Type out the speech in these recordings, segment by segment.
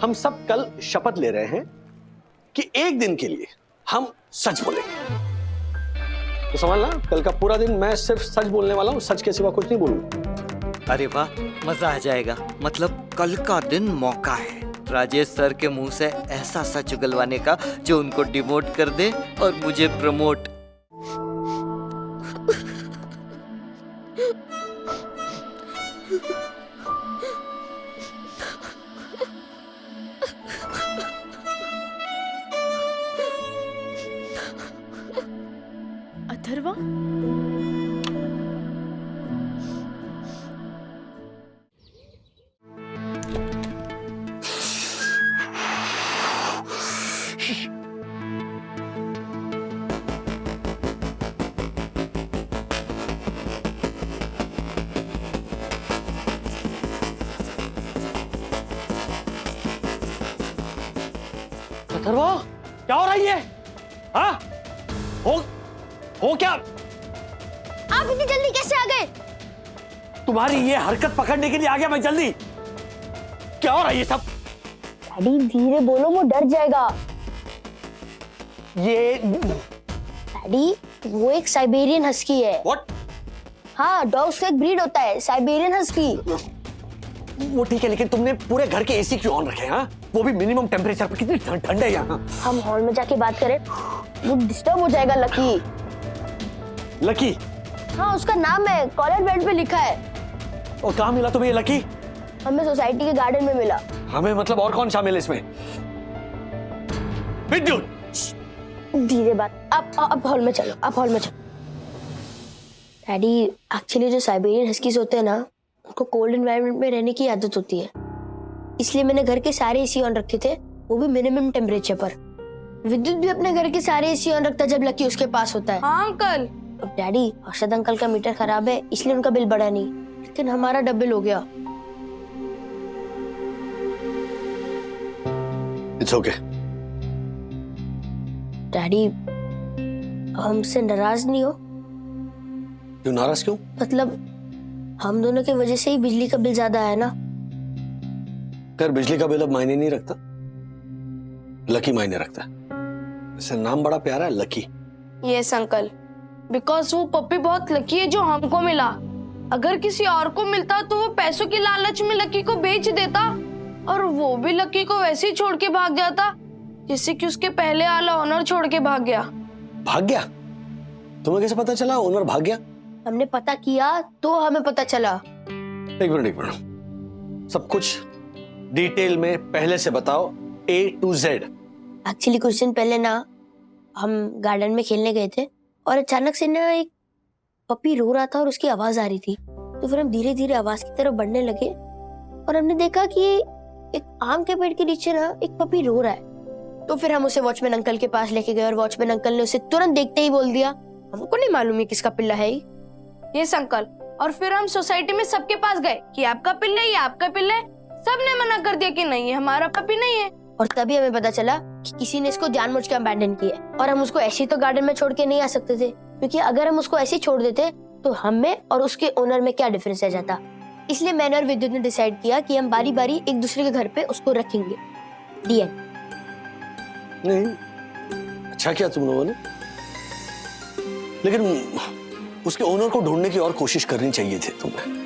हम सब कल शपथ ले रहे हैं कि एक दिन के लिए हम सच बोलेंगे। तो समझना, कल का पूरा दिन मैं सिर्फ सच बोलने वाला हूं, सच के सिवा कुछ नहीं बोलूंगा। अरे वाह, मजा आ जाएगा। मतलब कल का दिन मौका है राजेश सर के मुंह से ऐसा सच उगलवाने का जो उनको डिमोट कर दे और मुझे प्रमोट। अथर्वा, अथर्वा, क्या हो रहा है ये? हाँ? हो क्या? आप इतनी जल्दी कैसे आ गए? तुम्हारी ये हरकत पकड़ने के लिए आ गया मैं जल्दी। क्या हो रहा है ये सब? डैडी धीरे बोलो, वो डर जाएगा। ये डैडी वो एक साइबेरियन हस्की है। व्हाट? हाँ, डॉग्स का एक ब्रीड होता है साइबेरियन हस्की। वो ठीक है, लेकिन तुमने पूरे घर के एसी क्यों ऑन रखे हैं? हाँ? वो भी मिनिमम टेम्परेचर पर। कितनी ठंड है यहाँ। हम हॉल में जाके बात करें, वो डिस्टर्ब हो जाएगा। लकी? हाँ, उसका नाम है, कॉलर बेल्ट पे लिखा है। और कहाँ मिला तुम्हें ये लकी? हमें सोसाइटी के गार्डन में मिला। हमें मतलब और कौन शामिल है इसमें? विद्युत, धीरे बात। आप हॉल में चलो, आप हॉल में चलो। डैडी एक्चुअली जो साइबेरियन हस्कीज होते हैं ना, उनको कोल्ड एनवायरनमेंट में रहने की आदत होती है, इसलिए मैंने घर के सारे एसी ऑन रखे थे, वो भी मिनिमम टेम्परेचर पर। विद्युत भी अपने घर के सारे एसी ऑन रखता है जब लकी उसके पास होता है। हाँ अंकल। अब डैडी, हर्षद अंकल का मीटर खराब है इसलिए उनका बिल बढ़ा नहीं, लेकिन हमारा डबल हो गया। It's okay. डैडी हमसे नाराज नहीं हो? क्यों नाराज क्यों? मतलब हम दोनों की वजह से ही बिजली का बिल ज्यादा आया ना। खैर, बिजली का बिल अब मायने नहीं रखता, लकी मायने रखता है। वैसे नाम बड़ा प्यारा है, लकी। यस अंकल, बिकॉज वो पप्पी बहुत लकी है जो हमको मिला। अगर किसी और को मिलता तो वो पैसों की लालच में लकी को बेच देता, और वो भी लकी को वैसे ही छोड़ के भाग जाता जैसे कि उसके पहले वाला ओनर छोड़ के भाग गया। भाग गया? तुम्हें कैसे पता चला ओनर भाग गया? हमने पता किया तो हमें पता चला। एक मिनट, सब कुछ डिटेल में पहले से बताओ, A to Z। एक्चुअली कुछ दिन पहले ना हम गार्डन में खेलने गए थे और अचानक से ना एक पपी रो रहा था और उसकी आवाज आ रही थी। तो फिर हम धीरे धीरे आवाज की तरफ बढ़ने लगे और हमने देखा कि एक आम के पेड़ के नीचे ना एक पपी रो रहा है। तो फिर हम उसे वॉचमैन अंकल के पास लेके गए और वॉचमैन अंकल ने उसे तुरंत देखते ही बोल दिया, हमको नहीं मालूम है किसका पिल्ला है ये। Yes uncle. और फिर हम सोसाइटी में सबके पास गए कि आपका पिल्ला है, ये आपका पिल्ला है। सबने मना कर दिया कि नहीं, ये हमारा पपी नहीं है। और तभी हमें पता चला कि किसी ने इसको जानबूझ के अबैंडन किया है और हम उसको ऐसे ही तो गार्डन में छोड़ के नहीं आ सकते थे, क्योंकि अगर हम उसको ऐसे ही छोड़ देते तो हम में और उसके ओनर में क्या डिफरेंस रह जाता। इसलिए मैंने और विद्युत ने डिसाइड किया कि हम बारी बारी एक दूसरे के घर पे उसको रखेंगे। डीएन। नहीं, अच्छा किया तुम लोगों ने, लेकिन उसके ओनर को ढूंढने की और कोशिश करनी चाहिए थी तुम्हें।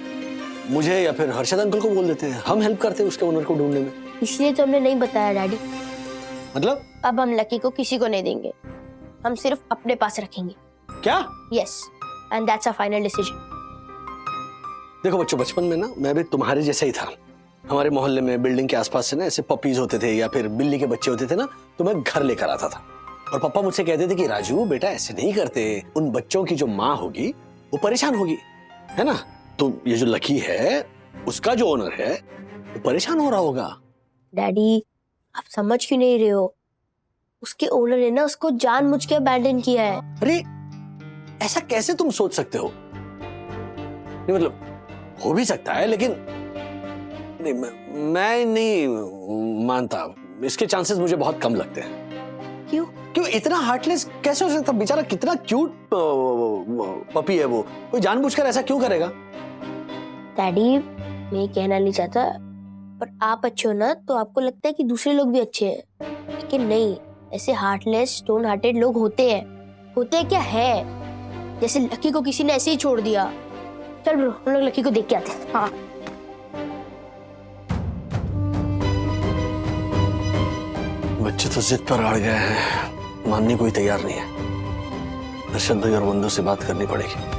मुझे या फिर हर्षद अंकल को बोल देते हैं, हम हेल्प करते हैं उसके ओनर को ढूंढने में। इसलिए तो हमने नहीं बताया डैडी। मतलब? अब हम लकी को किसी को नहीं देंगे, हम सिर्फ अपने पास रखेंगे। क्या? Yes, and that's a final decision. देखो बच्चों, बचपन में ना मैं भी तुम्हारे जैसा ही था। हमारे मोहल्ले में बिल्डिंग के आसपास से ना ऐसे पपीज होते थे या फिर बिल्ली के बच्चे होते थे ना, तो मैं घर लेकर आता था और पापा मुझसे कहते थे कि राजू बेटा ऐसे नहीं करते, उन बच्चों की जो माँ होगी वो परेशान होगी, है ना? तो ये जो लकी है उसका जो ओनर है वो परेशान हो रहा होगा। डैडी आप समझ क्यों नहीं रहे हो? उसके ओनर ने ना उसको जानबूझ के अबैंडन किया है। अरे ऐसा कैसे तुम सोच सकते हो? नहीं मतलब हो भी सकता है, लेकिन नहीं, मैं नहीं मानता। इसके चांसेस मुझे बहुत कम लगते हैं। क्यों? क्यों इतना हार्टलेस कैसे हो सकता? बेचारा कितना क्यूट पपी है वो, कोई जानबूझकर ऐसा क्यों करेगा? डैडी मैं कहना नहीं चाहता, पर आप अच्छे हो ना तो आपको लगता है कि दूसरे लोग भी अच्छे हैं, लेकिन नहीं, ऐसे हार्टलेस स्टोन हार्टेड लोग होते हैं क्या है, जैसे लकी को किसी ने ऐसे ही छोड़ दिया। चल ब्रो, हम लोग लकी को देख के आते हैं। हाँ बच्चे तो जिद पर अड़ गए हैं, मानने को ही तैयार नहीं है। अर्शद भाई और बंधु से बात करनी पड़ेगी।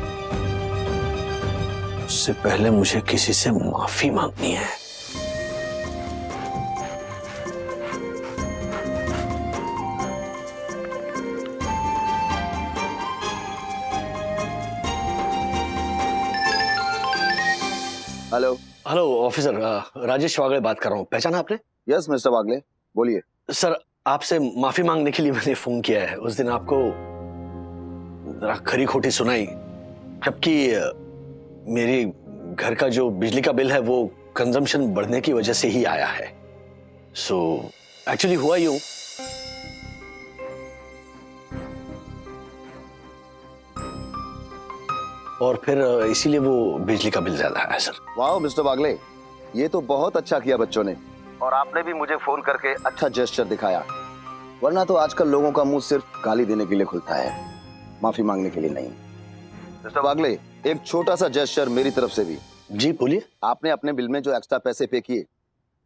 उससे पहले मुझे किसी से माफी मांगनी है। हेलो। हेलो ऑफिसर, राजेश वागले बात कर रहा हूँ। पहचाना आपने? यस मिस्टर वागले, बोलिए। सर, आपसे माफी मांगने के लिए मैंने फोन किया है। उस दिन आपको जरा खरी खोटी सुनाई, जबकि मेरी घर का जो बिजली का बिल है वो कंजम्पशन बढ़ने की वजह से ही आया है। सो एक्चुअली हुआ यूं, और फिर इसीलिए वो बिजली का बिल ज्यादा आया सर। वाह मिस्टर वागले, ये तो बहुत अच्छा किया बच्चों ने, और आपने भी मुझे फोन करके अच्छा जेस्चर दिखाया। वरना तो आजकल लोगों का मुंह सिर्फ गाली देने के लिए खुलता है, माफी मांगने के लिए नहीं। मिस्टर वागले, एक छोटा सा जेस्चर मेरी तरफ से भी। जी बोलिए। आपने अपने बिल में जो एक्स्ट्रा पैसे पे किए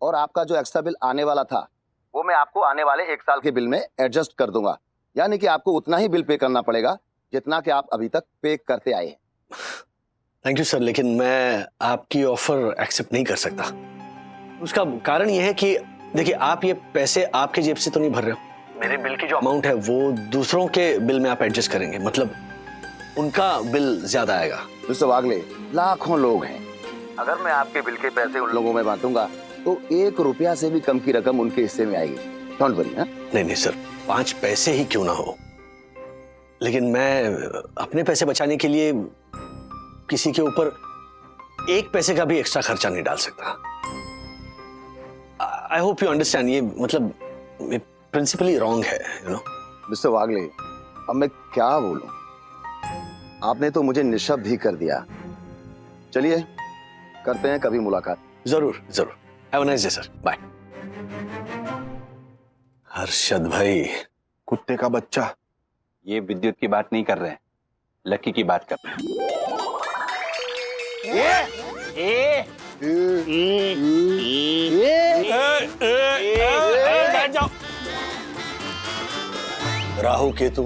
और आपका जो एक्स्ट्रा बिल आने वाला था वो मैं आपको आने वाले 1 साल के बिल में एडजस्ट कर दूंगा। यानी कि आपको उतना ही बिल पे करना पड़ेगा जितना कि आप अभी तक पे करते आए हैं। थैंक यू सर, लेकिन मैं आपकी ऑफर एक्सेप्ट नहीं कर सकता। उसका कारण यह है कि देखिए, आप ये पैसे आपके जेब से तो नहीं भर रहे हो। मेरे बिल की जो अमाउंट है वो दूसरों के बिल में आप एडजस्ट करेंगे, मतलब उनका बिल ज्यादा आएगा। मिस्टर वागले, लाखों लोग हैं, अगर मैं आपके बिल के पैसे उन लोगों में बांटूंगा तो 1 रुपया से भी कम की रकम उनके हिस्से में आएगी। Don't worry. नहीं नहीं सर, 5 पैसे ही क्यों ना हो, लेकिन मैं अपने पैसे बचाने के लिए किसी के ऊपर 1 पैसे का भी एक्स्ट्रा खर्चा नहीं डाल सकता। I hope you understand. ये मतलब प्रिंसिपली रॉन्ग है, यू नो। मिस्टर वागले, अब मैं क्या बोलूं, आपने तो मुझे निशब्द ही कर दिया। चलिए करते हैं कभी मुलाकात। जरूर जरूर। Have a nice day sir, bye. Harshad भाई, कुत्ते का बच्चा, ये विद्युत की बात नहीं कर रहे हैं, लकी की बात कर रहे हैं। राहु केतु,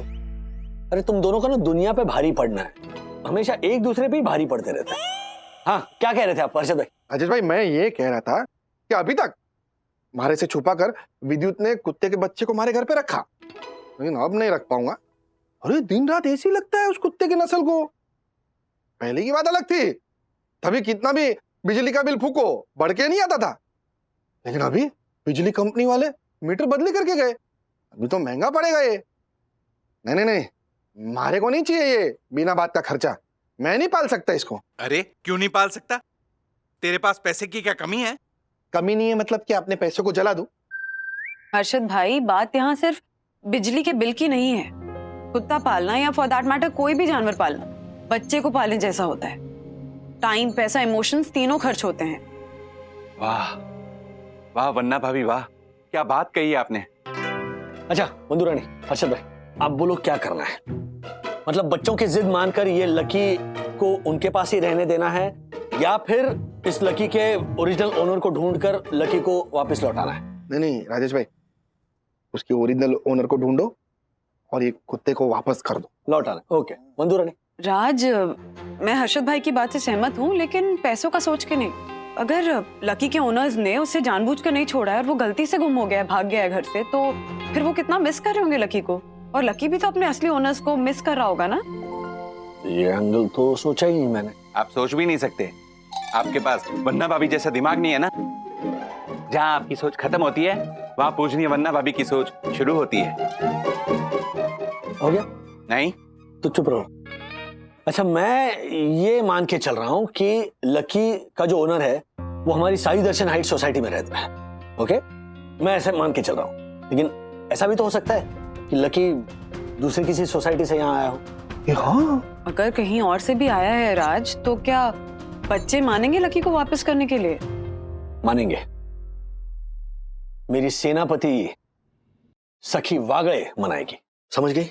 अरे तुम दोनों का ना दुनिया पे भारी पड़ना है, हमेशा एक दूसरे पे ही भारी पड़ते रहते हैं। हाँ, क्या कह रहे थे आप हर्षद भाई? अजय भाई, मैं ये कह रहा था कि अभी तक हमारे से छुपा कर विद्युत ने कुत्ते के बच्चे को हमारे घर पे रखा, लेकिन अब नहीं रख पाऊंगा। अरे दिन रात ऐसी लगता है उस कुत्ते की नस्ल को। पहले की बात अलग थी, तभी कितना भी बिजली का बिल फूको बढ़ के नहीं आता था, लेकिन अभी बिजली कंपनी वाले मीटर बदली करके गए। अभी तो महंगा पड़ेगा ये। नहीं नहीं नहीं, हमारे को नहीं चाहिए ये बिना बात का खर्चा। मैं नहीं पाल सकता इसको। अरे क्यों नहीं पाल सकता? तेरे पास पैसे की क्या कमी है? कमी नहीं है मतलब कि अपने पैसों को जला दूं? हर्षद भाई, बात यहाँ सिर्फ बिजली के बिल की नहीं है। कुत्ता पालना या फॉर दैट मैटर कोई भी जानवर पालना बच्चे को पालने जैसा होता है। टाइम, पैसा, इमोशंस तीनों खर्च होते हैं। वाह वाह वन्ना भाभी, वाह क्या बात कही है आपने। अच्छा बंधु रानी, हर्षद भाई, आप बोलो क्या करना है? मतलब बच्चों की जिद मानकर ये लकी को उनके पास ही रहने देना है, या फिर इस लकी के ओरिजिनल ओनर को ढूंढकर लकी को वापस लौटाना है? नहीं नहीं राजेश भाई, उसके ओरिजिनल ओनर को ढूंढो और ये कुत्ते को वापस कर दो। लौटाना, ओके। बंधु रानी? राज, मैं हर्षद भाई की बात से सहमत हूँ, लेकिन पैसों का सोच के नहीं। अगर लकी के ओनर्स ने उसे जानबूझकर नहीं छोड़ा है और वो गलती से गुम हो गया है, भाग गया है घर से, तो फिर वो कितना मिस कर रहे होंगे लकी को। और लकी भी तो अपने असली ओनर्स को मिस कर रहा होगा ना। ये एंगल तो सोचा ही नहीं मैंने। आप सोच भी नहीं सकते, आपके पास वन्ना भाभी जैसा दिमाग नहीं है ना। जहाँ आपकी सोच खत्म होती है वहाँ पूजनीय वन्ना भाभी की सोच शुरू होती है। हो गया? नहीं तो चुप रहो। अच्छा, मैं ये मान के चल रहा हूँ कि लकी का जो ओनर है वो हमारी साई दर्शन हाइट सोसाइटी में रहता है, ओके? मैं ऐसे मान के चल रहा हूँ, लेकिन ऐसा भी तो हो सकता है कि लकी दूसरी किसी सोसाइटी से यहाँ आया हो। हाँ, अगर कहीं और से भी आया है राज, तो क्या बच्चे मानेंगे लकी को वापस करने के लिए? मानेंगे, मेरी सेनापति सखी वागड़े मनाएगी, समझ गई?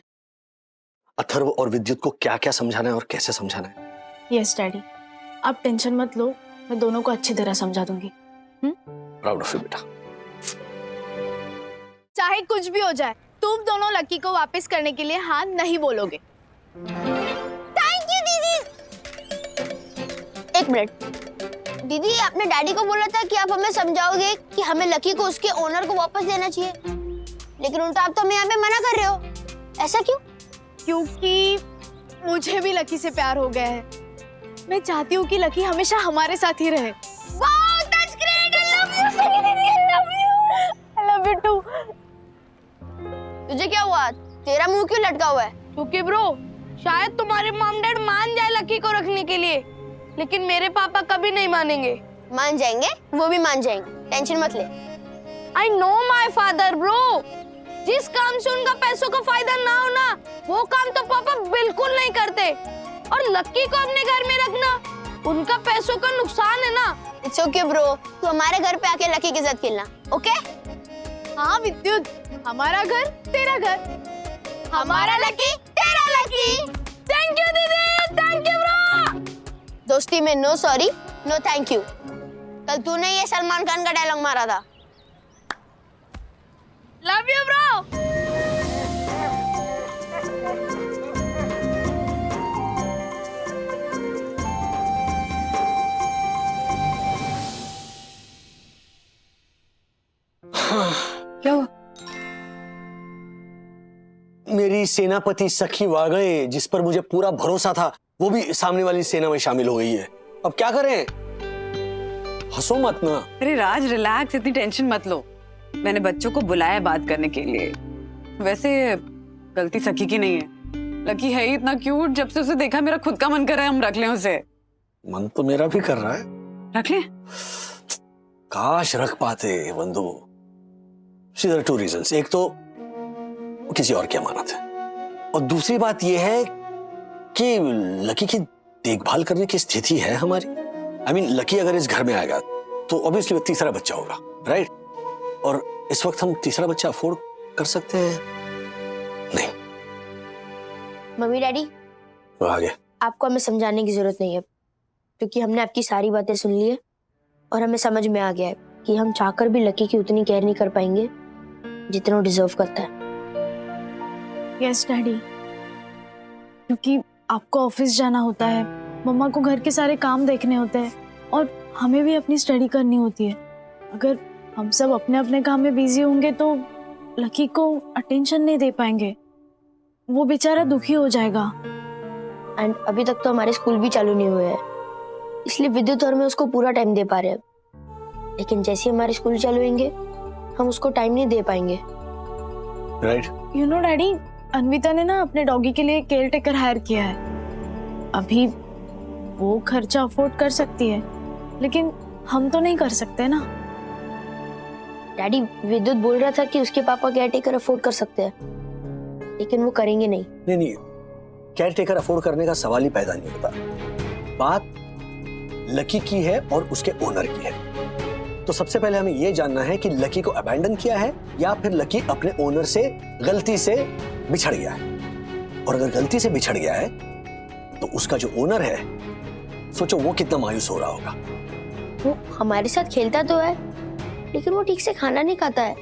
अथर्व और विद्युत को क्या क्या समझाना है और कैसे समझाना है। यस डैडी, आप टेंशन मत लो, मैं दोनों को अच्छी तरह समझा दूंगी। प्राउड ऑफ यू बेटा। चाहे कुछ भी हो जाए, तुम दोनों लकी को वापस करने के लिए हाँ नहीं बोलोगे। थैंक यू दीदी। एक मिनट दीदी, आपने डैडी को बोला था कि आप हमें समझाओगे कि हमें लकी को उसके ओनर को वापस देना चाहिए, लेकिन उल्टा आप तो हमें यहाँ पे मना कर रहे हो, ऐसा क्यों? क्योंकि मुझे भी लकी से प्यार हो गया है। मैं चाहती हूँ कि लकी हमेशा हमारे साथ ही रहे। Wow, that's great. I love you Sakhi दीदी, I love you. I love you too. तुझे क्या हुआ? तेरा मुंह क्यों लटका हुआ है? क्योंकि ब्रो, शायद तुम्हारे मॉम डैड मान जाए लकी को रखने के लिए, लेकिन मेरे पापा कभी नहीं मानेंगे। मान जाएंगे, वो भी मान जाएंगे, टेंशन मत ले। I know my father bro, जिस काम से उनका पैसों का फायदा ना हो ना, वो काम तो पापा बिल्कुल नहीं करते। और लकी को अपने घर में रखना, उनका पैसों का नुकसान है ना। इट्स ओके ब्रो, तू हमारे घर पे आके लकी के साथ खेलना, ओके? हाँ विद्युत, हमारा घर तेरा घर, हमारा लकी तेरा लकी। थैंक यू दीदी, थैंक यू ब्रो। दोस्ती में no sorry, no thank you. कल तूने ये सलमान खान का डायलॉग मारा था। Love you bro. क्या हुआ? मेरी सेनापति सखी वागड़े, जिस पर मुझे पूरा भरोसा था, वो भी सामने वाली सेना में शामिल हो गई है। अब क्या करें? हंसो मत ना। अरे राज, रिलैक्स, इतनी टेंशन मत लो। मैंने बच्चों को बुलाया बात करने के लिए। वैसे गलती सखी की नहीं है, लकी है ही इतना क्यूट। जब से उसे देखा मेरा खुद का मन कर रहा है हम रख लें उसे। मन तो मेरा भी कर रहा है, रख लें? काश रख पाते बंधु। सीधे 2 रीजंस, एक तो किसी और की अमानत है, और दूसरी बात यह है कि लकी की देखभाल करने की स्थिति है हमारी। I mean, लकी अगर इस घर में आएगा तो ऑब्वियसली वो तीसरा बच्चा होगा, राइट? और इस वक्त हम तीसरा बच्चा अफोर्ड कर सकते हैं? नहीं। मम्मी डैडी, वो आ गया। आपको हमें समझाने की जरूरत नहीं है, क्योंकि हमने आपकी सारी बातें सुन ली है और हमें समझ में आ गया है कि हम चाहकर भी लकी की उतनी केयर नहीं कर पाएंगे जितना वो डिजर्व करता है। यस डैडी, क्योंकि आपको ऑफिस जाना होता है, मम्मा को घर के सारे काम देखने होते हैं, और हमें भी अपनी स्टडी करनी होती है। अगर हम सब अपने अपने काम में बिजी होंगे तो लकी को अटेंशन नहीं दे पाएंगे, वो बेचारा दुखी हो जाएगा। एंड अभी तक तो हमारे स्कूल भी चालू नहीं हुए हैं, इसलिए विद्युत और मैं उसको पूरा टाइम दे पा रहे हैं। लेकिन जैसे हमारे स्कूल चालू होंगे हम उसको टाइम नहीं दे पाएंगे, right? You know daddy, Anvita ने ना अपने डॉगी के लिए केयर टेकर हायर किया है। अभी वो खर्चा अफोर्ड कर सकती है, लेकिन हम तो नहीं कर सकते ना। डैडी विद्युत बोल रहा था कि उसके पापा केयर टेकर अफोर्ड कर सकते हैं, लेकिन वो करेंगे नहीं। नहीं, केयर टेकर अफोर्ड करने का सवाल ही पैदा नहीं होता। बात लकी की है और उसके ओनर की है। तो सबसे पहले हमें यह जानना है कि लकी को अबैंडन किया है या फिर लकी अपने ओनर से गलती से बिछड़ गया है। और अगर गलती से बिछड़ गया है तो उसका जो ओनर है, सोचो वो कितना मायूस हो रहा होगा। वो हमारे साथ खेलता तो है, लेकिन वो ठीक से खाना नहीं खाता है,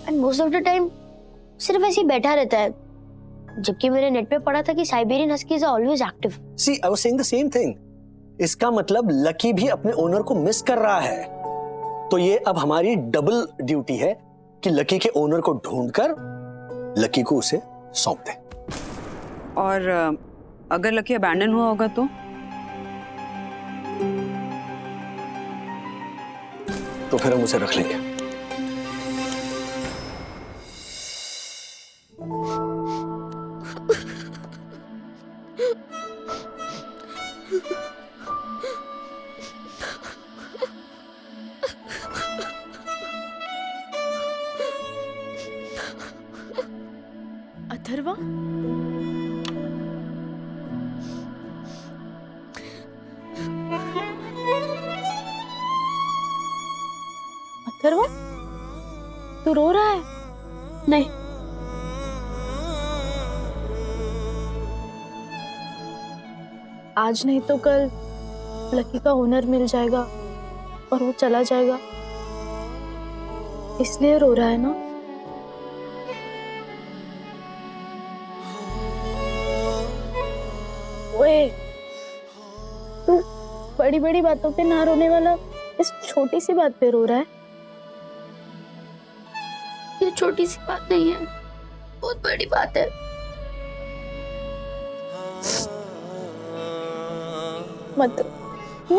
and most of the time सिर्फ ऐसे ही बैठा रहता है। जबकि मैंने नेट पे पढ़ा था कि Siberian huskies are always active. See, I was saying the same thing. इसका मतलब लकी भी अपने ओनर को मिस कर रहा है। तो ये अब हमारी डबल ड्यूटी है कि लकी के ओनर को ढूंढकर लकी को उसे सौंप दें। और अगर लकी अबैंडन हुआ होगा तो फिर हम उसे रख लेंगे। अथर्वा, अथर्वा, तू रो रहा है? नहीं, आज नहीं तो कल लकी का ओनर मिल जाएगा और वो चला जाएगा, इसलिए रो रहा है ना? ओए, तू बड़ी बड़ी बातों पे ना रोने वाला इस छोटी सी बात पे रो रहा है? ये छोटी सी बात नहीं है, बहुत बड़ी बात है। मत रो।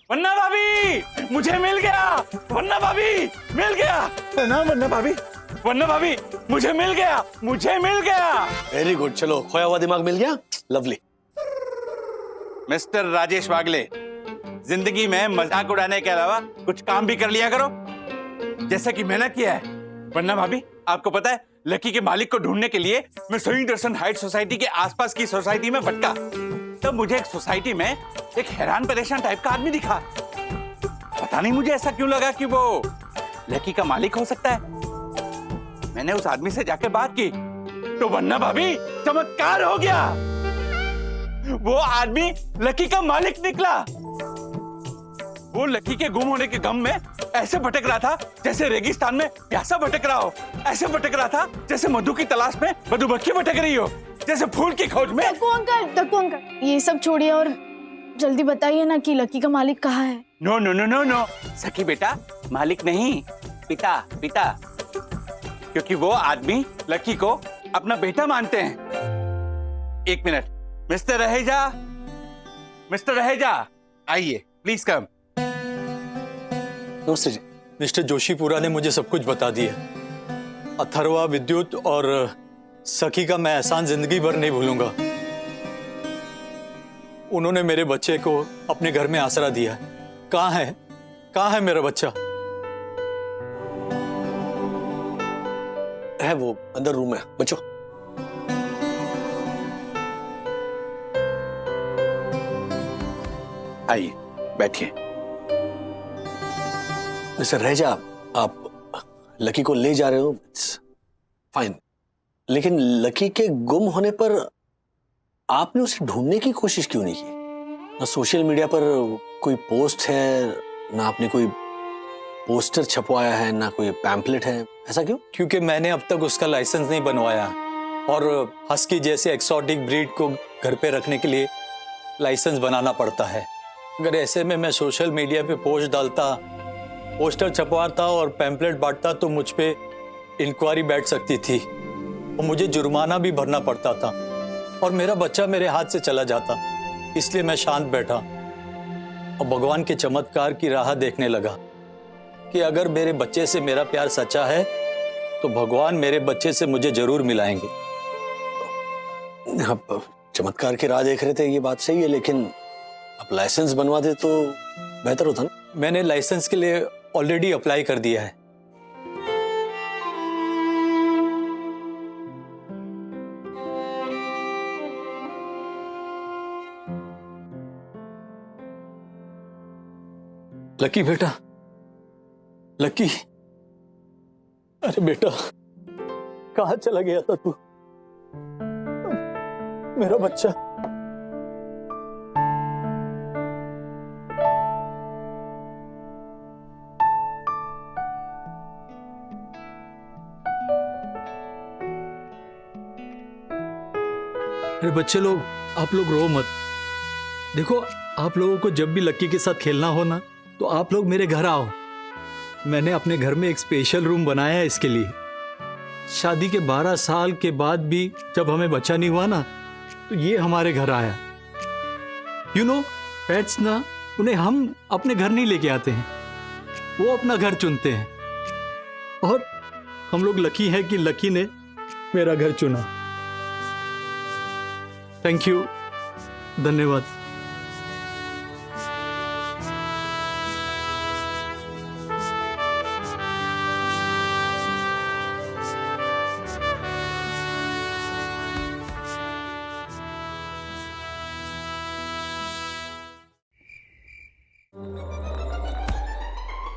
वन्ना भाभी, मुझे मिल गया। वन्ना भाभी, मिल गया ना। वन्ना भाभी, वन्ना भाभी, मुझे मिल गया, मुझे मिल गया। वेरी गुड, चलो खोया हुआ दिमाग मिल गया, लवली। मिस्टर राजेश वागले, जिंदगी में मजाक उड़ाने के अलावा कुछ काम भी कर लिया करो, जैसा कि मैंने किया है। वन्ना भाभी, आपको पता है लकी के मालिक को ढूंढने के लिए मैं सोई दर्शन हाइट सोसाइटी के आसपास की सोसाइटी में भटका, तब मुझे एक सोसाइटी में एक हैरान परेशान टाइप का आदमी दिखा। पता नहीं मुझे ऐसा क्यों लगा कि वो लकी का मालिक हो सकता है। मैंने उस आदमी से जाकर बात की तो वन्ना भाभी, चमत्कार हो गया। वो आदमी लकी का मालिक निकला। वो लकी के गुम होने के गम में ऐसे भटक रहा था जैसे रेगिस्तान में प्यासा भटक रहा हो, ऐसे भटक रहा था जैसे मधु की तलाश में मधुमक्खी भटक रही हो, जैसे फूल की खोज में। तक्कू अंकल, ये सब छोड़िए और जल्दी बताइए ना कि लकी का मालिक कहाँ है? No no no no no, Sakhi बेटा, मालिक नहीं, पिता, पिता। क्योंकि वो आदमी लकी को अपना बेटा मानते हैं। एक minute, mister Raheja, mister Raheja, आइए प्लीज कम। नमस्ते जी। मिस्टर जोशीपुरा ने मुझे सब कुछ बता दिया। अथर्वा, विद्युत और सखी का मैं एहसान जिंदगी भर नहीं भूलूंगा। उन्होंने मेरे बच्चे को अपने घर में आसरा दिया। कहाँ है, कहाँ है मेरा बच्चा? है वो अंदर रूम में, बच्चों। आइए बैठिए। मिस्टर रहेजा, आप लकी को ले जा रहे हो, फाइन, लेकिन लकी के गुम होने पर आपने उसे ढूंढने की कोशिश क्यों नहीं की? ना सोशल मीडिया पर कोई पोस्ट है, ना आपने कोई पोस्टर छपवाया है, ना कोई पैम्पलेट है, ऐसा क्यों? क्योंकि मैंने अब तक उसका लाइसेंस नहीं बनवाया और हस्की जैसे एक्सोटिक ब्रीड को घर पे रखने के लिए लाइसेंस बनाना पड़ता है। अगर ऐसे में मैं सोशल मीडिया पे पोस्ट डालता, पोस्टर छपवाता और पैम्पलेट बांटता तो मुझ पे इंक्वायरी बैठ सकती थी और मुझे जुर्माना भी भरना पड़ता था और मेरा बच्चा मेरे हाथ से चला जाता। इसलिए मैं शांत बैठा और भगवान के चमत्कार की राह देखने लगा कि अगर मेरे बच्चे से मेरा प्यार सच्चा है तो भगवान मेरे बच्चे से मुझे जरूर मिलाएंगे। आप चमत्कार की राह देख रहे थे, ये बात सही है, लेकिन आप लाइसेंस बनवा दे तो बेहतर होता ना। मैंने लाइसेंस के लिए ऑलरेडी अप्लाई कर दिया है। लकी बेटा, लकी, अरे बेटा कहाँ चला गया था तू, मेरा बच्चा? अरे बच्चे लोग, आप लोग रो मत। देखो, आप लोगों को जब भी लक्की के साथ खेलना हो ना तो आप लोग मेरे घर आओ। मैंने अपने घर में एक स्पेशल रूम बनाया है इसके लिए। शादी के 12 साल के बाद भी जब हमें बच्चा नहीं हुआ ना तो ये हमारे घर आया। यू नो, पेट्स ना, उन्हें हम अपने घर नहीं लेके आते हैं, वो अपना घर चुनते हैं और हम लोग लकी है कि लकी ने मेरा घर चुना। थैंक यू, धन्यवाद।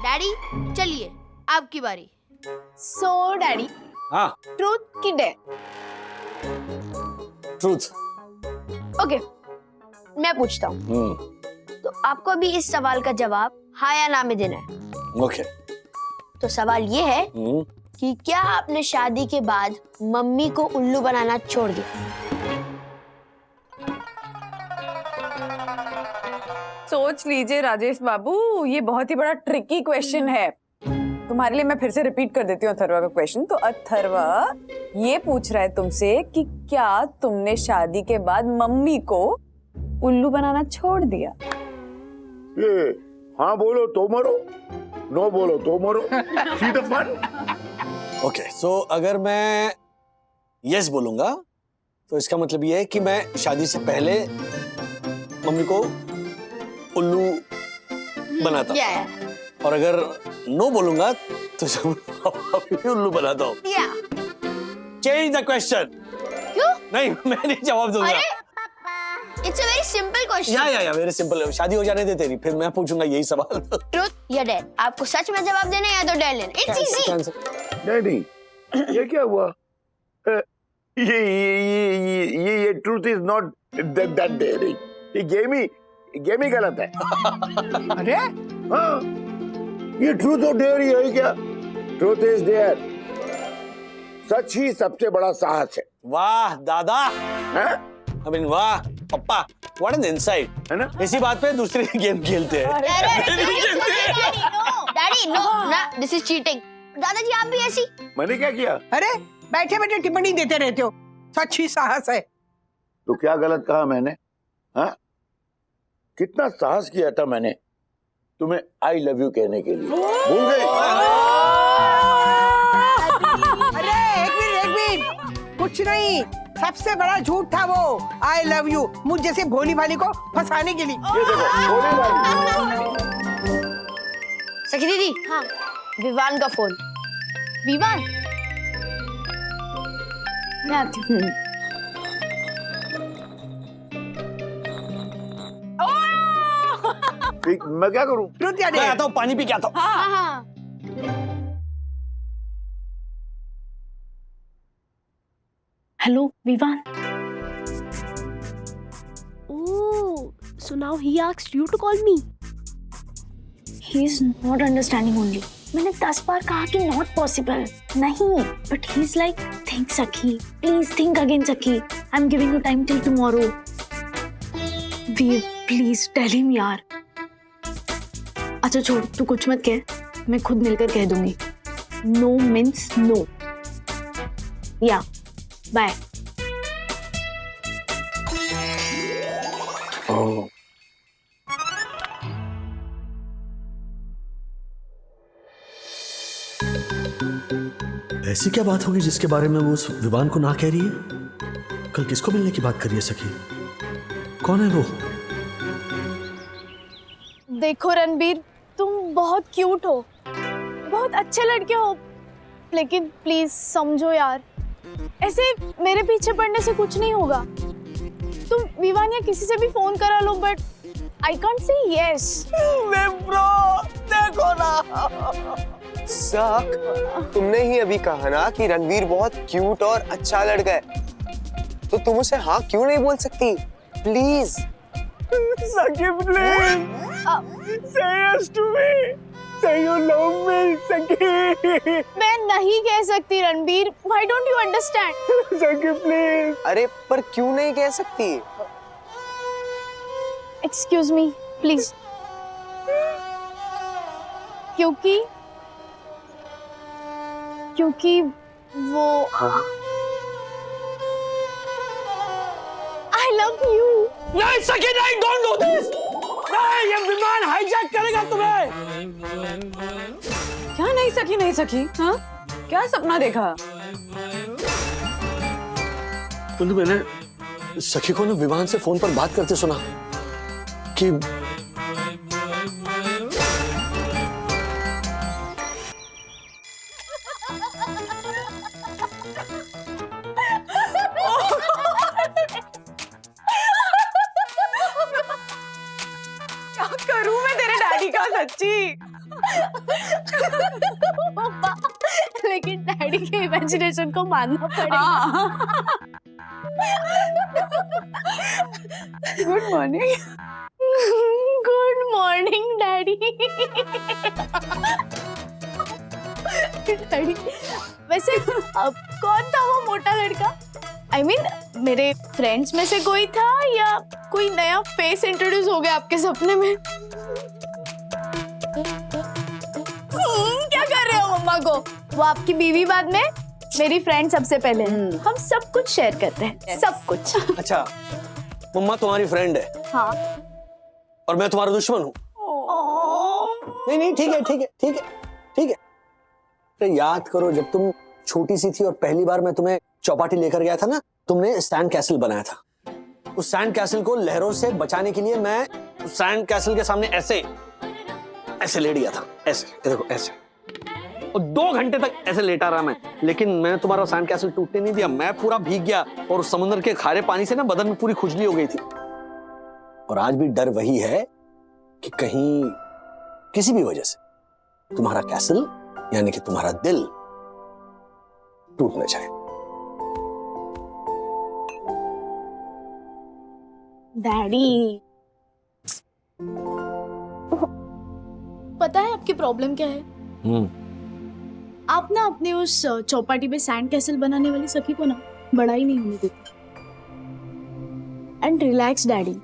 डैडी चलिए आपकी बारी। सो डैडी, हाँ ट्रूथ की डेयर? ट्रूथ। ओके, मैं पूछता हूँ। तो आपको अभी इस सवाल का जवाब हाँ या ना में देना है। ओके। तो सवाल ये है कि क्या आपने शादी के बाद मम्मी को उल्लू बनाना छोड़ दिया? सोच लीजिए राजेश बाबू, ये बहुत ही बड़ा ट्रिकी क्वेश्चन है। तुम्हारे लिए मैं फिर से रिपीट कर देती हूँ अथर्वा का क्वेश्चन। तो अथर्वा ये पूछ रहा है तुमसे कि क्या तुमने शादी के बाद मम्मी को उल्लू बनाना छोड़ दिया? ये हाँ बोलो तो मरो, नो बोलो तो मरो। See the fun. Okay, so अगर मैं यस बोलूंगा तो इसका मतलब ये है कि मैं शादी से पहले मम्मी को उल्लू बनाता हूँ, और अगर नो बोलूंगा तो अभी भी उल्लू बनाता हूँ। Change the question. क्यों? नहीं, मैं नहीं जवाब दूंगा। It's a very simple question. या वेरी सिंपल। शादी हो जाने दे तेरी, फिर मैं पूछूंगा यही सवाल। ट्रूथ या डेयर? आपको सच में जवाब देना है या तो डेयर लेना। It's easy. नहीं, ये क्या हुआ? ये truth is not that daring. ये गेम ही गलत है। अरे हाँ, ये ट्रूथ और डेयर ही है क्या? Truth is dare. सच ही सबसे बड़ा साहस है। वाह दादा, हैं? I mean, वाह पप्पा, व्हाट एन इनसाइट, है ना? इसी बात पे दूसरी गेम खेलते हैं। डैडी नो ना, दिस इज चीटिंग। दादाजी आप भी ऐसी? मैंने क्या किया? अरे बैठे बैठे टिप्पणी देते रहते हो। सच ही साहस है। तो क्या गलत कहा मैंने? हाँ, कितना साहस किया था मैंने तुम्हें आई लव यू कहने के लिए। भूल गए? अरे एक मिनट, कुछ नहीं, सबसे बड़ा झूठ था वो आई लव यू, मुझ जैसे भोली भाली को फंसाने के लिए। ये देखो, भोली भाली। सखी दीदी, हाँ, विवान का फोन। विवान, मैं आती हूँ। मैं क्या करूं? ट्रूथ या मैं डेयर? आता हूँ, पानी पी के आता हूँ। हाँ हाँ। Hello Vivaan. Oh, so now he asked you to call me. He is not understanding only. मैंने 10 बार कहा कि not possible. नहीं, but he's like, think Sakhi. Please think again Sakhi. I'm giving you time till tomorrow. Please tell him यार. अच्छा छोड़, तू कुछ मत कह, मैं खुद मिलकर कह दूंगी. No means no. Yeah. Bye. ऐसी क्या बात होगी जिसके बारे में वो उस विवान को ना कह रही है? कल किसको मिलने की बात कर रही है सखी? कौन है वो? देखो रणबीर, तुम बहुत क्यूट हो, बहुत अच्छे लड़के हो, लेकिन प्लीज समझो यार, ऐसे मेरे पीछे पड़ने से कुछ नहीं होगा। तुम विवान या किसी से भी फोन करा लो, but I can't say yes. Bro देखो ना, साक, तुमने ही अभी कहा ना कि रणवीर बहुत क्यूट और अच्छा लड़का है, तो तुम उसे हाँ क्यों नहीं बोल सकती? प्लीज सखी, please say yes to me, say you love me, सखी। मैं नहीं कह सकती Ranbir, why don't you understand? सखी प्लीज। अरे पर क्यों नहीं कह सकती? Excuse me, please. क्योंकि वो I love you. नहीं सखी, नहीं, don't do this. नहीं, ये विमान हाईजैक करेगा तुम्हें। क्या नहीं सकी? हाँ, क्या सपना देखा? तो मैंने सखी को ना विमान से फोन पर बात करते सुना कि क्या करूं मैं तेरे डैडी का, सच्ची पापा, लेकिन डैडी के इमेजिनेशन को मानना पड़ेगा। Good morning. Good morning daddy. Daddy, वैसे अब कौन था वो मोटा लड़का? I mean, मेरे फ्रेंड्स में से कोई था या कोई नया फेस इंट्रोड्यूस हो गया आपके सपने में? क्या कर रहे हो मम्मा को? वो आपकी बीवी बाद में, मेरी फ्रेंड सबसे पहले। हम सब कुछ शेयर करते हैं, सब कुछ। अच्छा, मम्मा तुम्हारी फ्रेंड है हाँ। और मैं तुम्हारा दुश्मन हूँ? नहीं नहीं, ठीक है ठीक है ठीक है ठीक है। तो याद करो, जब तुम छोटी सी थी और पहली बार मैं तुम्हें चौपाटी लेकर गया था ना, तुमने सैंड कैसल बनाया था। उस सैंड कैसल को लहरों से बचाने के लिए मैं उस सैंड कैसल के सामने ऐसे ऐसे लेट गया था, ऐसे, ये देखो ऐसे, और 2 घंटे तक ऐसे लेटा रहा मैं, लेकिन मैंने तुम्हारा सैंड कैसल टूटने नहीं दिया। मैं पूरा भीग गया और उस समुद्र के खारे पानी से ना बदन में पूरी खुजली हो गई थी। और आज भी डर वही है कि कहीं किसी भी वजह से तुम्हारा कैसल यानी कि तुम्हारा दिल टूट न जाए। डैडी, पता है आपकी प्रॉब्लम क्या है? आप ना अपने उस चौपाटी पे सैंड कैसल बनाने वाली सखी को ना बड़ा ही नहीं होने देते। एंड रिलैक्स डैडी,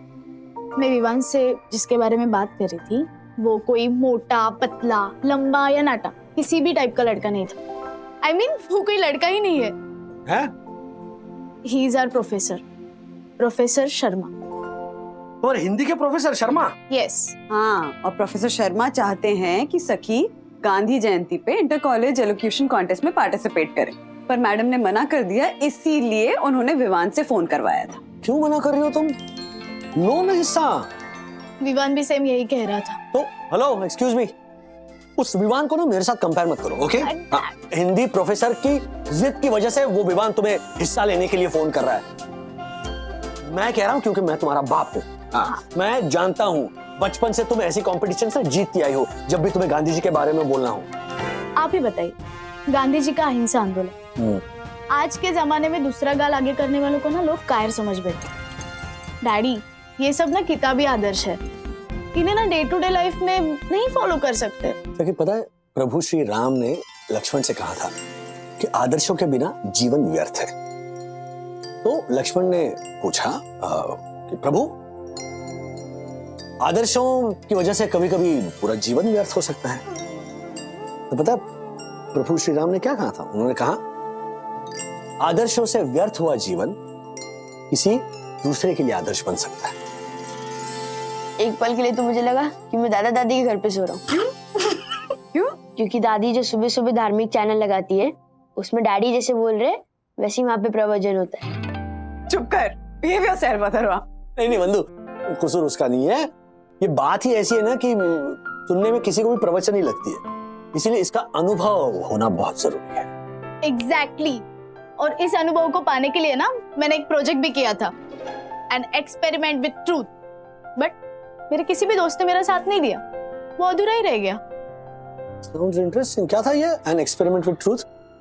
मैं विवान से जिसके बारे में बात कर रही थी, वो कोई मोटा, पतला, लंबा या नाटा किसी भी टाइप का लड़का नहीं था। I mean, वो कोई लड़का ही नहीं है। हैं? He is our professor, professor Sharma. और हिंदी के प्रोफेसर शर्मा? यस। हाँ, और प्रोफेसर शर्मा चाहते हैं कि सखी गांधी जयंती पे इंटर कॉलेज एलोक्यूशन कॉन्टेस्ट में पार्टिसिपेट करे, पर मैडम ने मना कर दिया, इसीलिए उन्होंने विवान से फोन करवाया था। क्यों मना कर रही हो तुम? लो ना हिस्सा। विवान भी सेम यही कह रहा था। तो हेलो, एक्सक्यूज मी, उस विवान को ना मेरे साथ कंपेयर मत करो, ओके? हिंदी प्रोफेसर की जिद की वजह से वो विवान तुम्हें हिस्सा लेने के लिए फोन कर रहा है। मैं कह रहा हूँ क्योंकि मैं तुम्हारा बाप हूँ। हाँ, मैं जानता हूँ बचपन से तुम ऐसी कंपटीशन से जीतती आई हो जब भी तुम्हें गांधी जी के बारे में बोलना हो। आप ही बताइए, गांधी जी का अहिंसा आंदोलन, आज के जमाने में दूसरा गाल आगे करने वालों को ना लोग कायर समझ बैठे। डैडी, ये सब ना किताबी आदर्श है, इन्हें ना डे टू डे लाइफ में नहीं फॉलो कर सकते। क्योंकि पता है, प्रभु श्री राम ने लक्ष्मण से कहा था कि आदर्शों के बिना जीवन व्यर्थ है। तो लक्ष्मण ने पूछा कि प्रभु, आदर्शों की वजह से कभी कभी पूरा जीवन व्यर्थ हो सकता है। तो पता है प्रभु श्री राम ने क्या कहा था? उन्होंने कहा, आदर्शों से व्यर्थ हुआ जीवन किसी दूसरे के लिए आदर्श बन सकता है। एक पल के लिए तो मुझे लगा कि मैं दादा दादी के घर पे सो रहा हूँ। क्यों? क्योंकि दादी जो सुबह सुबह धार्मिक चैनल लगाती है, उसमें डैडी जैसे बोल रहे वैसे ही वहाँ पे प्रवचन होता है। चुप कर, बिहेवियर सेल बदलवा। नहीं नहीं बंधु, कसूर उसका नहीं है, ये बात ही ऐसी है ना कि सुनने में किसी को भी प्रवचन ही लगती है, इसीलिए इसका अनुभव होना बहुत जरूरी है। एग्जैक्टली। और इस अनुभव को पाने के लिए ना मैंने एक प्रोजेक्ट भी किया था, an experiment with truth, but मेरे किसी भी दोस्त ने मेरा साथ नहीं दिया, वो अधूरा ही रह गया। Sounds interesting. क्या था ये एन एक्सपेरिमेंट विद ट्रूथ?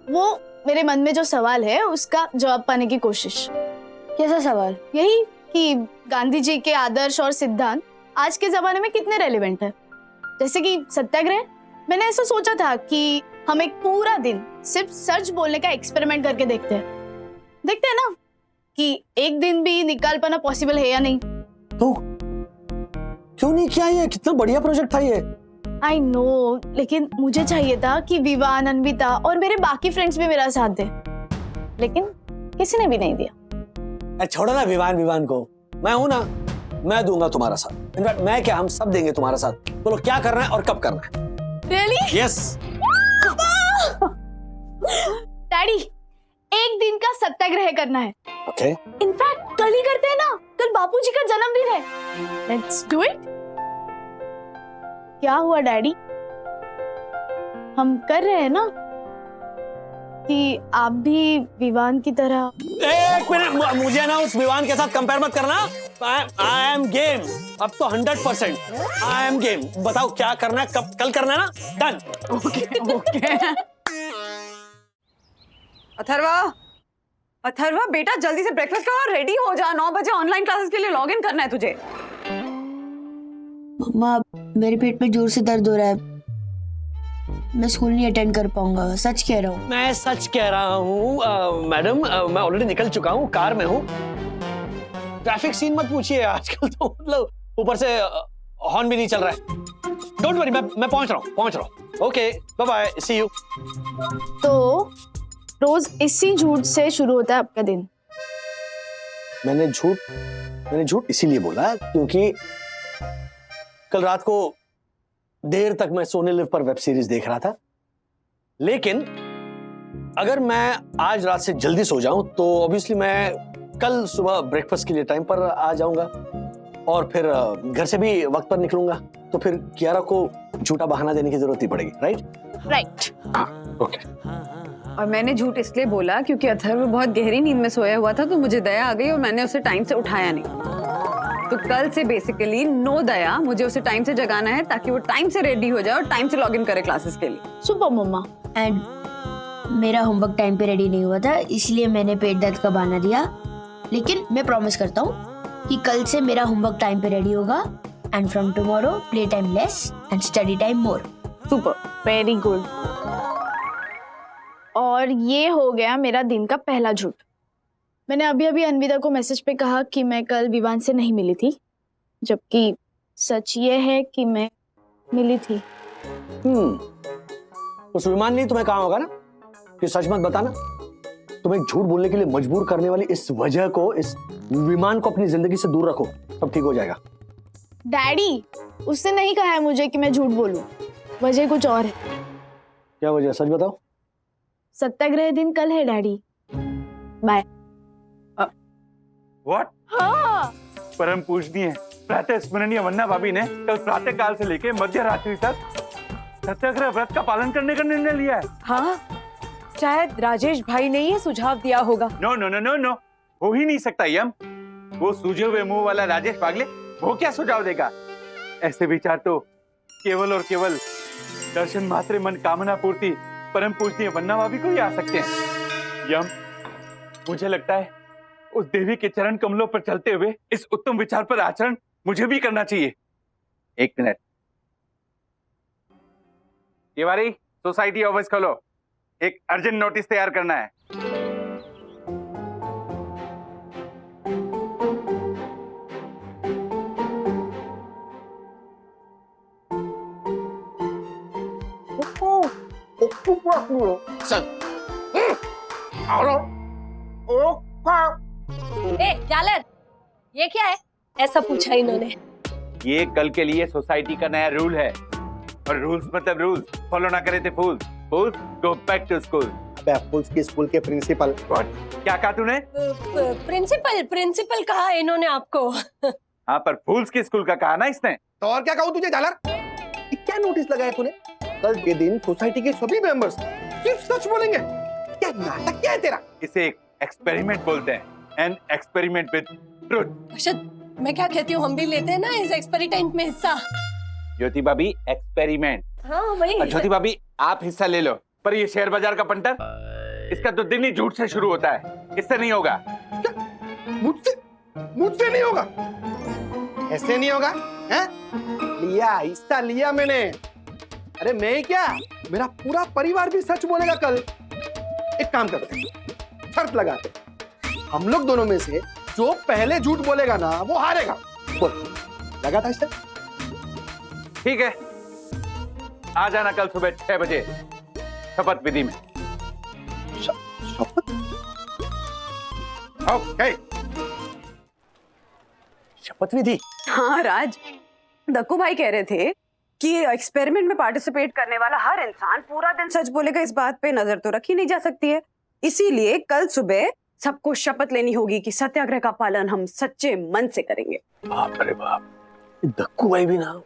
वो मेरे मन में जो सवाल है उसका जवाब पाने की कोशिश। कैसा सवाल? यही कि गांधी जी के आदर्श और सिद्धांत आज के जमाने में कितने रेलेवेंट है। जैसे कि सत्याग्रह, मैंने ऐसा सोचा था कि हम एक पूरा दिन सिर्फ सच बोलने का एक्सपेरिमेंट करके देखते हैं ना कि एक दिन भी निकाल पाना पॉसिबल है या नहीं। तो क्यों नहीं किया? ये कितना बढ़िया प्रोजेक्ट था ये। आई नो, लेकिन मुझे चाहिए था कि विवान, अनविता और मेरे बाकी फ्रेंड्स भी मेरा साथ दे, लेकिन किसी ने भी नहीं दिया। छोड़ो ना विवान को, मैं हूं ना, मैं दूंगा तुम्हारा साथ। इनफैक्ट मैं क्या, हम सब देंगे तुम्हारा साथ। बोलो क्या करना है और कब करना है? Really? यस। डैडी, एक दिन का सत्याग्रह करना है। ओके। इनफैक्ट कल ही करते हैं ना, कल बापूजी का जन्मदिन है। Let's do it. क्या हुआ डैडी, हम कर रहे हैं ना कि आप भी विवान की तरह। एक मिनट, मुझे ना उस विवान के साथ कंपेयर मत करना। I am game. अब तो 100% आई एम गेम। बताओ क्या करना है, कब कल करना है ना? डन। ओके अथर्वा बेटा जल्दी से ब्रेकफास्ट करो और रेडी हो जा। 9 बजे ऑनलाइन क्लासेस के लिए लॉग इन करना है तुझे। मम्मा मेरे पेट में जोर से दर्द हो रहा है, मैं स्कूल नहीं अटेंड कर पाऊंगा, सच कह रहा हूँ। मैं सच कह रहा हूँ मैडम, मैं ऑलरेडी निकल चुका हूँ, कार में हूँ। ट्रैफिक सीन मत पूछिए, आजकल तो मतलब ऊपर से हॉर्न भी नहीं चल रहा है। डोंट वरी, मैं पहुंच रहा हूँ। Okay bye bye, see you. तो रोज इसी झूठ से शुरू होता है आपका दिन? मैंने झूठ इसीलिए बोला क्योंकि कल रात को देर तक मैं सोने लिव पर वेब सीरीज देख रहा था। लेकिन अगर मैं आज रात से जल्दी सो जाऊं तो ऑब्वियसली मैं कल सुबह ब्रेकफास्ट के लिए टाइम पर आ जाऊंगा और फिर घर से भी वक्त पर निकलूंगा। तो फिर कियारा को झूठा बहाना देने की जरूरत ही पड़ेगी, राइट? ओके। और मैंने झूठ इसलिए बोला क्योंकि अथर्व बहुत गहरी नींद में सोया हुआ था, तो मुझे दया आ गई और मैंने उसे टाइम से उठाया नहीं। तो कल से बेसिकली नो दया, मुझे उसे टाइम से जगाना है ताकि वो टाइम से रेडी हो जाए और टाइम से लॉग इन करे क्लासेस के लिए। Super mama. एंड मेरा होमवर्क टाइम पे रेडी नहीं हुआ था, इसलिए मैंने पेट दर्द का बहाना दिया। लेकिन मैं प्रॉमिस करता हूँ कि कल से मेरा होमवर्क टाइम पे रेडी होगा and from tomorrow play time less and study time more. Super, very good. और ये हो गया मेरा दिन का पहला झूठ। मैंने अभी अन्विता को मैसेज पे कहा कि मैं कल विवान से नहीं मिली थी, जबकि सच ये है कि मैं मिली थी। उस विमान ने तुम्हें कहा होगा ना कि सच मत बताना। तुम्हें झूठ बोलने के लिए मजबूर करने वाली इस वजह को, इस विमान को अपनी जिंदगी से दूर रखो, सब ठीक हो जाएगा। डैडी, उसने नहीं कहा है मुझे कि मैं झूठ बोलूं, वजह कुछ और है। क्या वजह, सच बताओ। सत्याग्रह दिन कल है डैडी। बाय। व्हाट? हाँ। परम पूजनीय प्रातः स्मरणीय वन्ना भाभी ने कल प्रातः काल से लेकर मध्य रात्रि तक सत्याग्रह व्रत का पालन करने का निर्णय लिया है। हाँ, शायद राजेश भाई ने ये सुझाव दिया होगा। No no no no no, हो ही नहीं सकता यम। वो सूझे हुए मुंह वाला राजेश पागले वो क्या सुझाव देगा? ऐसे विचार तो केवल और केवल दर्शन मात्र मन कामना पूर्ति परम पूजनीय वन्ना भाभी को ही आ सकते हैं। यम, मुझे लगता है उस देवी के चरण कमलों पर चलते हुए इस उत्तम विचार पर आचरण मुझे भी करना चाहिए। एक मिनट, तिवारी सोसाइटी ऑफिस खोलो, एक अर्जेंट नोटिस तैयार करना है। ए जालर, ये क्या है? ऐसा पूछा इन्होंने। ये कल के लिए सोसाइटी का नया रूल है, और रूल्स मतलब रूल्स, फॉलो ना करे थे फूल्स। फूल्स गो बैक टू स्कूल। अबे फूल्स की स्कूल के प्रिंसिपल। क्या कहा तूने? प्रिंसिपल कहा इन्होंने आपको। हाँ, पर फूल्स की स्कूल का कहा ना इसने। तो और क्या कहूँ तुझे जालर? क्या नोटिस लगाया तूने? कल के दिन सोसाइटी के सभी मेंबर्स सिर्फ सच बोलेंगे। क्या नाटक क्या है तेरा? इसे एक एक्सपेरिमेंट बोलते हैं, an experiment with truth. Arshad, मैं क्या कहती हूँ, हम भी लेते हैं ना इस एक्सपेरिमेंट में हिस्सा। ज्योति भाभी, एक्सपेरिमेंट। हाँ वही। ज्योति भाभी आप हिस्सा ले लो, पर ये शेयर बाजार का पंटर, इसका तो दिन ही झूठ से शुरू होता है, इससे नहीं होगा। मुझसे नहीं होगा? ऐसे नहीं होगा? हैं? लिया हिस्सा लिया मैंने। अरे मैं क्या, मेरा पूरा परिवार भी सच बोलेगा कल। एक काम करते हैं, शर्त लगाते हैं, हम लोग दोनों में से जो पहले झूठ बोलेगा ना वो हारेगा। बोल, लगा था इससे? ठीक है, आ जाना कल सुबह 6 बजे शपथ विधि में। शपथ? ओके, शपथ विधि? हाँ राज, दक्कू भाई कह रहे थे कि एक्सपेरिमेंट में पार्टिसिपेट करने वाला हर इंसान पूरा दिन सच बोलेगा, इस बात पे नजर तो रखी नहीं जा सकती है। इसीलिए कल सुबह सबको शपथ लेनी होगी कि सत्याग्रह का पालन हम सच्चे मन से करेंगे। बाप रे बाप, दक्कू भाई भी ना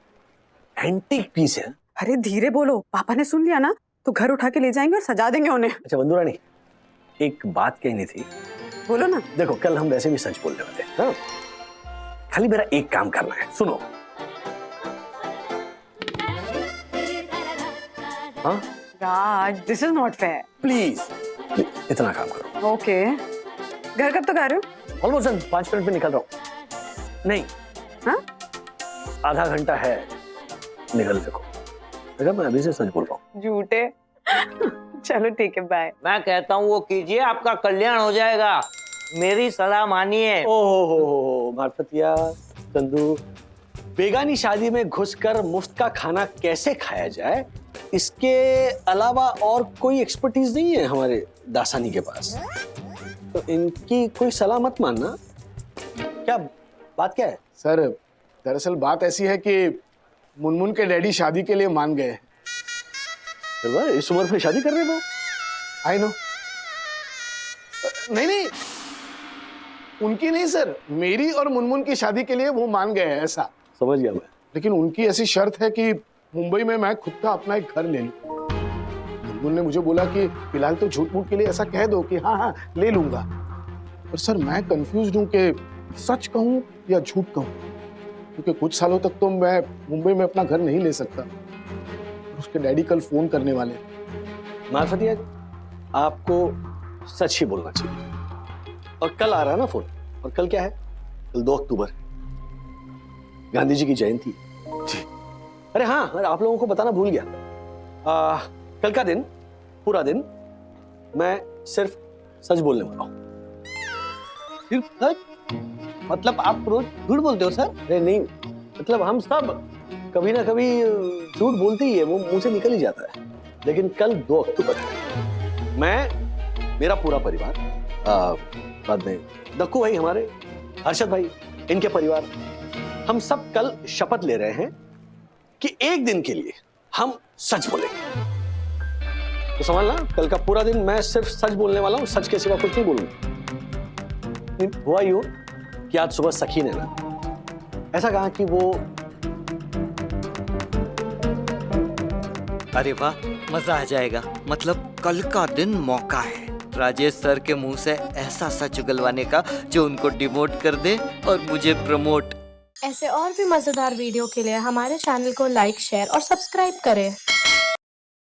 एंटीक पीस है। अरे धीरे बोलो, पापा ने सुन लिया ना तो घर उठा के ले जाएंगे और सजा देंगे उन्हें। अच्छा बंधु रानी, एक बात कहनी थी। बोलो ना। देखो कल हम वैसे भी सच बोलने वाले हैं, हाँ? खाली मेरा एक काम करना है, सुनो। हाँ Raj, this is not fair. Please इतना काम करो। ओके, घर कब तक आ रहे हो? ऑलमोस्ट 5 मिनट में निकल रहा हूँ। नहीं, हाँ? आधा घंटा है निकलने को। देखा, मैं अभी से सच बोल रहा हूँ। झूठे। चलो ठीक है, बाय। मैं कहता हूँ वो कीजिए, आपका कल्याण हो जाएगा। मेरी सलाह मानिए। ओहो मारफतिया चंदू, बेगानी शादी में घुसकर मुफ्त का खाना कैसे खाया जाए, इसके अलावा और कोई एक्सपर्टीज नहीं है हमारे दासानी के पास। तो इनकी कोई सलाह मत मानना। क्या बात क्या है? सर दरअसल बात ऐसी है कि मुनमुन के डैडी शादी के लिए मान गए। इस उम्र में शादी कर रहे हो? I know. नहीं, उनकी नहीं सर, मेरी और मुनमुन की शादी के लिए वो मान गए हैं, ऐसा। समझ गया मैं। लेकिन उनकी ऐसी शर्त है कि मुंबई में मैं खुद का अपना एक घर ले लूं। मुनमुन ने मुझे बोला कि फिलहाल तो झूठ मूठ के लिए ऐसा कह दो कि हाँ ले लूंगा। पर सर मैं कंफ्यूज हूं कि सच कहूं या झूठ कहूं, क्योंकि कुछ सालों तक तो मैं मुंबई में अपना घर नहीं ले सकता। उसके डैडी कल फोन करने वाले। मारफतिया, आपको सच ही बोलना चाहिए। और कल आ रहा है ना फोन, और कल क्या है? कल 2 अक्टूबर, गांधी जी की जयंती। अरे हाँ, मैं आप लोगों को बताना भूल गया। कल का दिन, पूरा दिन मैं सिर्फ सच बोलने वाला हूँ। सिर्फ सच? मतलब आप रोज झूठ बोलते हो सर? अरे नहीं, मतलब हम सब कभी ना कभी झूठ बोलते ही है, वो मुंह से निकल ही जाता है। लेकिन कल 2 अक्टूबर है। मैं, मेरा पूरा परिवार, बाद में दक्कू भाई हमारे, हर्षद भाई, इनके परिवार, हम सब कल शपथ ले रहे हैं कि एक दिन के लिए हम सच बोलेंगे। तो समझना, कल का पूरा दिन मैं सिर्फ सच बोलने वाला हूं, सच के सिवा कुछ नहीं बोलूंगा। हुआ यूं कि आज सुबह सखी ने ना ऐसा कहा कि वो, अरे वाह, मजा आ जाएगा। मतलब कल का दिन मौका है राजेश सर के मुंह से ऐसा सच उगलवाने का जो उनको डिमोट कर दे और मुझे प्रमोट। ऐसे और भी मजेदार वीडियो के लिए हमारे चैनल को लाइक, शेयर और सब्सक्राइब करें।